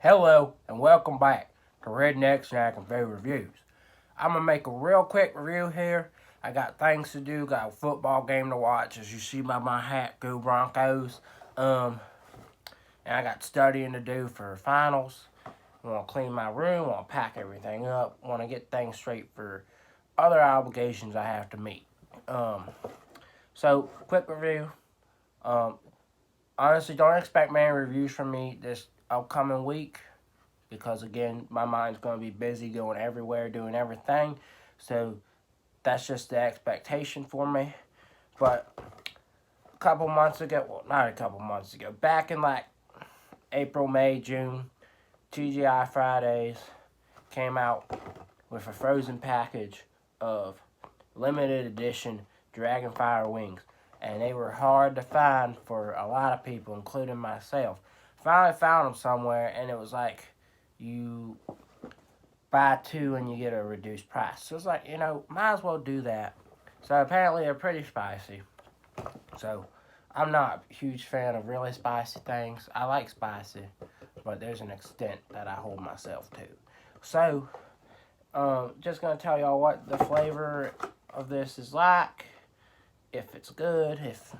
Hello and welcome back to Redneck Snack and Food Reviews. I'm gonna make a real quick review here. I got things to do, got a football game to watch, as you see by my hat, go Broncos. Um, and I got studying to do for finals. I want to clean my room, want to pack everything up, want to get things straight for other obligations I have to meet. Um, so quick review. Um, Honestly, don't expect many reviews from me this upcoming week because again my mind's going to be busy going everywhere doing everything, so that's just the expectation for me. But a couple months ago, well, not a couple months ago, back in like April, May, June, TGI Fridays came out with a frozen package of limited edition Dragonfire wings, and they were hard to find for a lot of people, including myself. Finally found them somewhere, and it was like you buy two and you get a reduced price. So it's like, might as well do that. So apparently they're pretty spicy. So I'm not a huge fan of really spicy things. I like spicy, but there's an extent that I hold myself to. So, just gonna tell y'all what the flavor of this is like. If it's good, if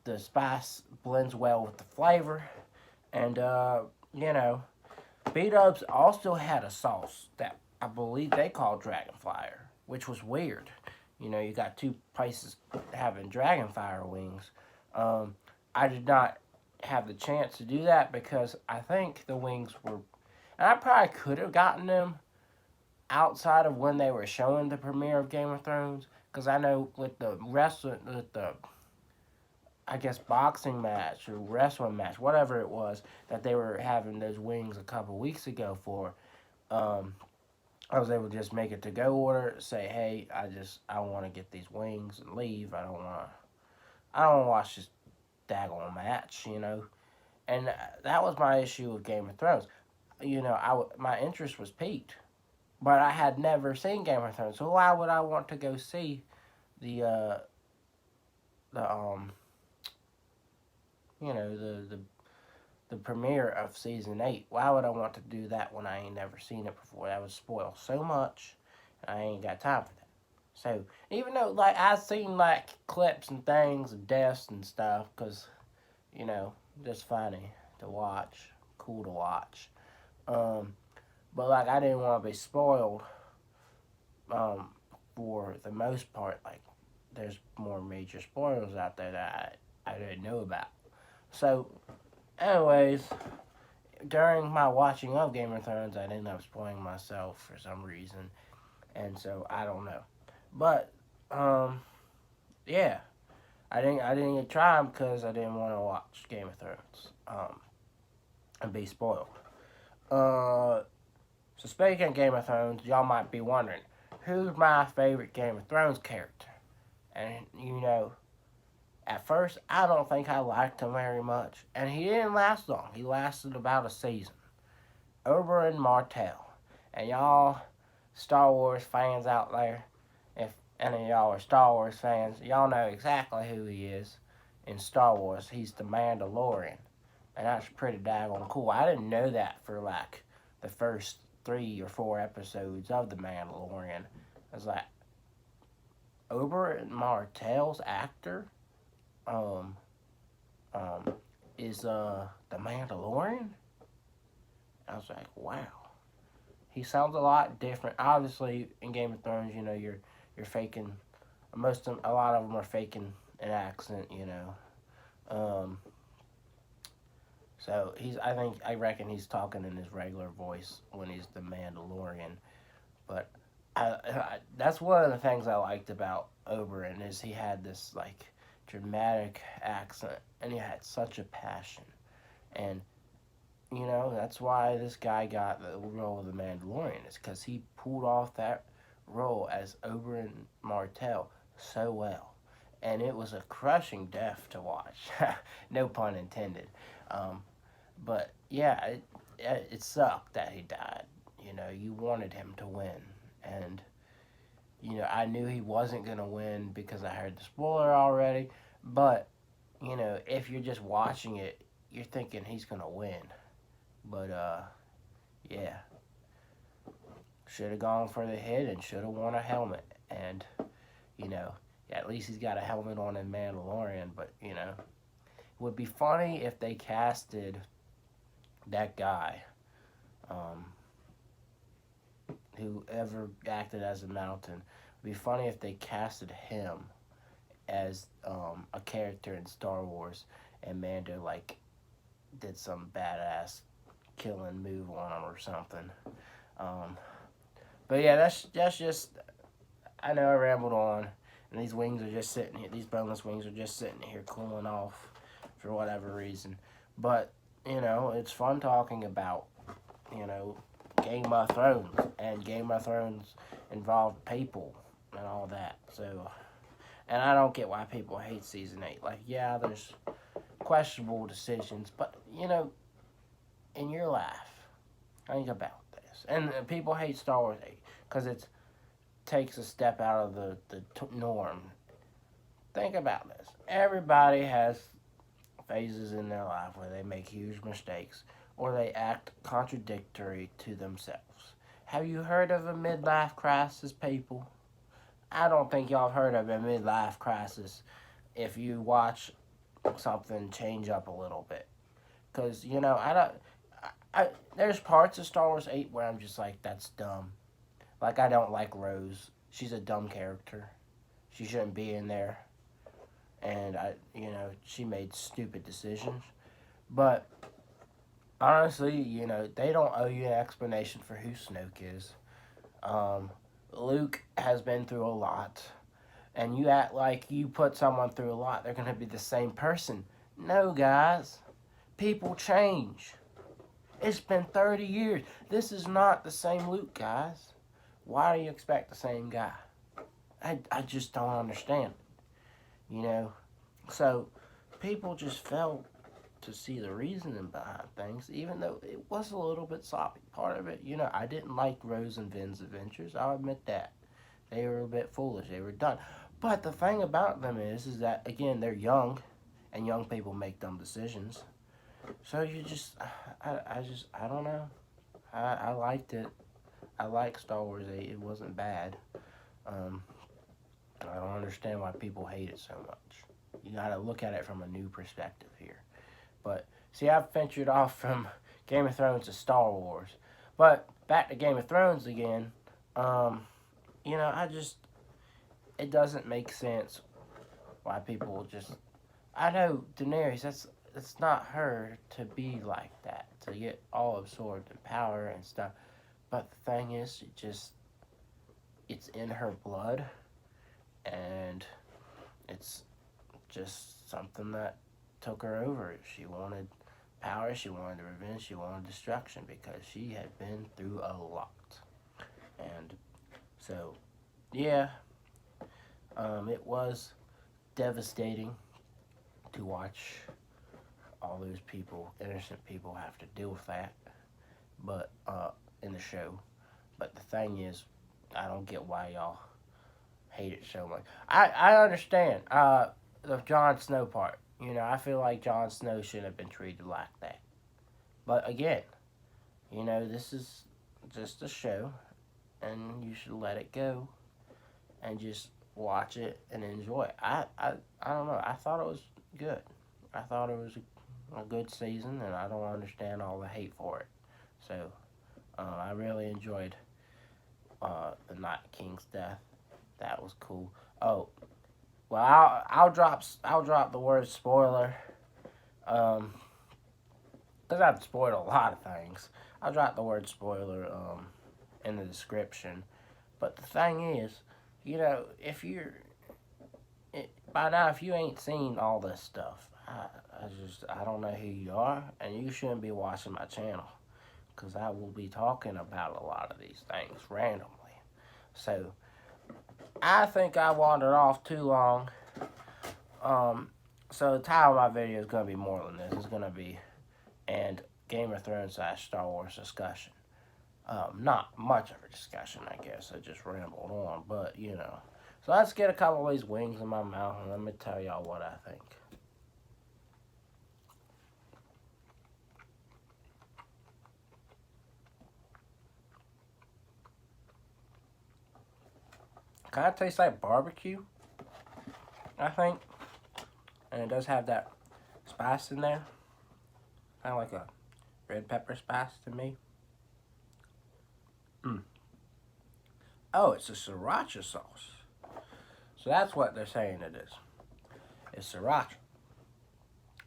the spice blends well with the flavor, and you know, B-Dubs also had a sauce that I believe they called Dragonfire, which was weird. You got two places having Dragonfire wings. I did not have the chance to do that because I think the wings were, and I probably could have gotten them outside of when they were showing the premiere of Game of Thrones. Because I know with the wrestling, with the I guess boxing match or wrestling match, whatever it was that they were having those wings a couple weeks ago for. Um, I was able to just make it to go order, say, hey, I want to get these wings and leave. I don't want to watch this daggone match. And that was my issue with Game of Thrones. My interest was piqued, but I had never seen Game of Thrones, so why would I want to go see the the the premiere of season 8? Why would I want to do that when I ain't never seen it before? That would spoil so much. I ain't got time for that. So even though like I've seen like clips and things of deaths and stuff, cause you know just funny to watch, cool to watch. Um, but like I didn't want to be spoiled. Um, for the most part, like there's more major spoilers out there that I didn't know about. So, anyways, during my watching of Game of Thrones, I ended up spoiling myself for some reason, and so I don't know. But yeah, I didn't get try them because I didn't want to watch Game of Thrones and be spoiled. Uh, so speaking of Game of Thrones, y'all might be wondering who's my favorite Game of Thrones character, and at first, I don't think I liked him very much, and he didn't last long. He lasted about a season. Oberyn Martell, and y'all Star Wars fans out there, if any of y'all are Star Wars fans, y'all know exactly who he is in Star Wars. He's the Mandalorian, and that's pretty daggone cool. I didn't know that for like the first 3 or 4 episodes of the Mandalorian. I was like, Oberyn Martell's actor um um is the Mandalorian? I was like, wow. He sounds a lot different. Obviously, in Game of Thrones, you're faking. A lot of them are faking an accent. Um, so I reckon he's talking in his regular voice when he's the Mandalorian. But that's one of the things I liked about Oberyn is he had this like dramatic accent and he had such a passion. And that's why this guy got the role of the Mandalorian. Is because he pulled off that role as Oberyn Martell so well, and it was a crushing death to watch. No pun intended. Um, but yeah, it sucked that he died. You wanted him to win, and I knew he wasn't gonna win because I heard the spoiler already. But if you're just watching it, you're thinking he's gonna win. But, yeah. Should have gone for the head and should have worn a helmet. And, you know, at least he's got a helmet on in Mandalorian. But, you know, it would be funny if they casted that guy, um, whoever acted as a mountain. It would be funny if they casted him as a character in Star Wars and Mando, like, did some badass killing move on him or something. Um, but yeah, that's just. I know I rambled on, and these wings are just sitting here. These boneless wings are just sitting here cooling off for whatever reason. But you know, it's fun talking about you know Game of Thrones, and Game of Thrones involved people and all that. So, and I don't get why people hate season 8. Like, yeah, there's questionable decisions, but you know, in your life, think about this. And people hate Star Wars 8 because it takes a step out of the norm. Think about this. Everybody has phases in their life where they make huge mistakes or they act contradictory to themselves. Have you heard of a midlife crisis, people? I don't think y'all have heard of a midlife crisis if you watch something change up a little bit. Because, you know, I don't. There's parts of Star Wars 8 where I'm just like, that's dumb. Like, I don't like Rose. She's a dumb character. She shouldn't be in there. And, she made stupid decisions. But, honestly, they don't owe you an explanation for who Snoke is. Luke has been through a lot. And you act like you put someone through a lot, they're going to be the same person. No, guys. People change. It's been 30 years. This is not the same Luke, guys. Why do you expect the same guy? I just don't understand. So people just fail to see the reasoning behind things, even though it was a little bit sloppy. Part of it, I didn't like Rose and Vin's adventures. I'll admit that. They were a bit foolish. They were done. But the thing about them is that, again, they're young, and young people make dumb decisions. So you just, I don't know. I liked it. I like Star Wars 8. It wasn't bad. I don't understand why people hate it so much. You gotta look at it from a new perspective here. But, see, I've ventured off from Game of Thrones to Star Wars. But, back to Game of Thrones again. It doesn't make sense why people just... I know Daenerys, it's not her to be like that, to get all absorbed in power and stuff. But the thing is, it's in her blood, and it's just something that took her over. She wanted power, she wanted revenge, she wanted destruction, because she had been through a lot. And so, yeah, it was devastating to watch all those people, innocent people, have to deal with that, but in the show. But the thing is, I don't get why y'all hate it so much. I understand the Jon Snow part. I feel like Jon Snow shouldn't have been treated like that. But again, this is just a show, and you should let it go and just watch it and enjoy it. I don't know. I thought it was good. I thought it was a good season, and I don't understand all the hate for it. So, I really enjoyed the Night King's death. That was cool. Oh, well, I'll drop the word spoiler, because I've spoiled a lot of things. I'll drop the word spoiler in the description. But the thing is, if you're by now, if you ain't seen all this stuff, I don't know who you are, and you shouldn't be watching my channel, because I will be talking about a lot of these things randomly. So, I think I wandered off too long. So the title of my video is going to be more than this. It's going to be and Game of Thrones / Star Wars discussion. Not much of a discussion, I guess. I just rambled on, but So let's get a couple of these wings in my mouth, and let me tell y'all what I think. Kind of tastes like barbecue, I think. And it does have that spice in there. Kind of like a red pepper spice to me. Oh, it's a sriracha sauce. So that's what they're saying it is. It's sriracha.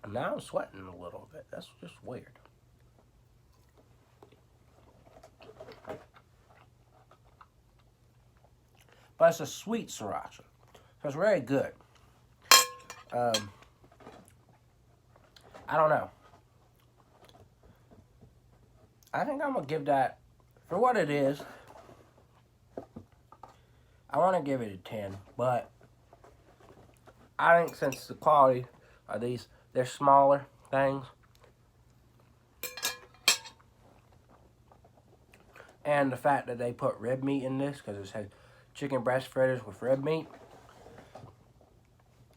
And now I'm sweating a little bit. That's just weird. But it's a sweet sriracha. So it's very good. I don't know. I think I'm going to give that, for what it is, I want to give it a 10. But I think since the quality of these, they're smaller things. And the fact that they put rib meat in this, because it says chicken breast fritters with rib meat.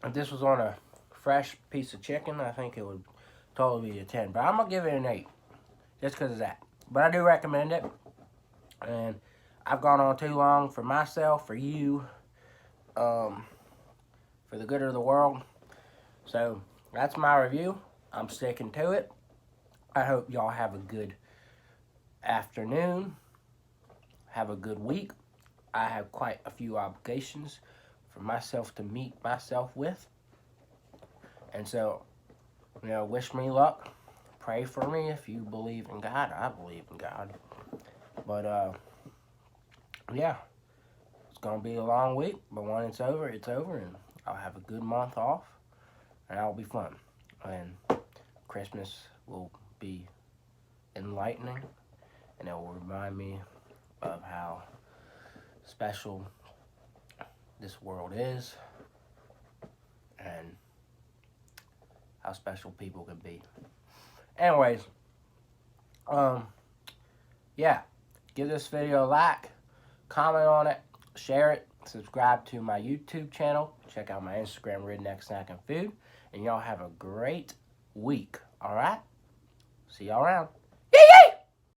If this was on a fresh piece of chicken, I think it would totally be a 10. But I'm going to give it an 8. Just because of that. But I do recommend it. And I've gone on too long for myself, for you, for the good of the world. So that's my review. I'm sticking to it. I hope y'all have a good afternoon. Have a good week. I have quite a few obligations for myself to meet myself with. And so, you know, wish me luck. Pray for me if you believe in God. I believe in God. But, yeah. It's going to be a long week. But when it's over, it's over. And I'll have a good month off. And that'll be fun. And Christmas will be enlightening. And it will remind me of how special this world is. And how special people can be. Anyways, yeah, give this video a like, comment on it, share it, subscribe to my YouTube channel, check out my Instagram, Redneck Snack and Food, and y'all have a great week, alright? See y'all around.